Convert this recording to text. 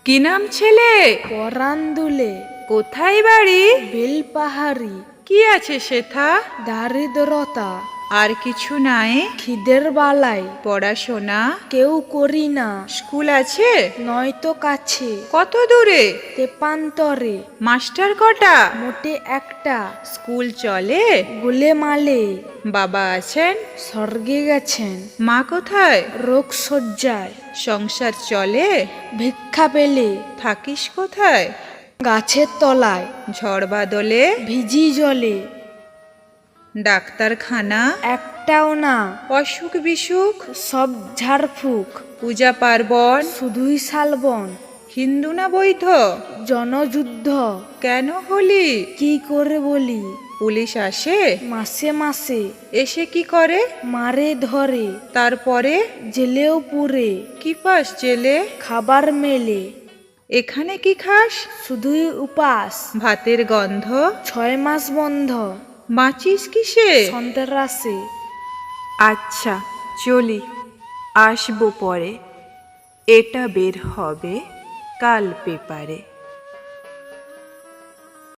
কি নাম ছেলে? পরাণ দুলে। কোথায় বাড়ি? বেলপাহাড়ি। কি আছে সেথা? দারিদ্রতা। আর কিছু নাই? খিদের বালাই। পড়াশোনা? কেউ করি না। স্কুল আছে? নয়তো কাছে। কত দূরে? তেপান্তরে। মাস্টার কটা? মোটে একটা। স্কুল চলে? গোলেমালে। বাবা আছেন? স্বর্গে গেছেন। মা কোথায়? রোগ শয্যায়। সংসার চলে? ভিক্ষা পেলে। থাকিস কোথায়? গাছের তলায়। ঝড় বাদলে? ভিজি জলে। ডাক্তারখানা? একটাও না। অসুখ বিসুখ? সব ঝাড়ফুঁক। পূজা পার্বণ? শুধুই শালবন। হিন্দু না বৈধ? জনযুদ্ধ। কেন হলি? কি করে বলি? পুলিশ আসে? মাসে মাসে। এসে কি করে? মারে ধরে। তারপরে? জেলেও পুরে। কি পাস জেলে? খাবার মেলে। এখানে কি খাস? শুধুই উপাস। ভাতের গন্ধ। 6 মাস বন্ধ। বাঁচিস কিসে? সন্ত্রাসে। আচ্ছা চলি, আসবো পরে। এটা বের হবে কাল পেপারে।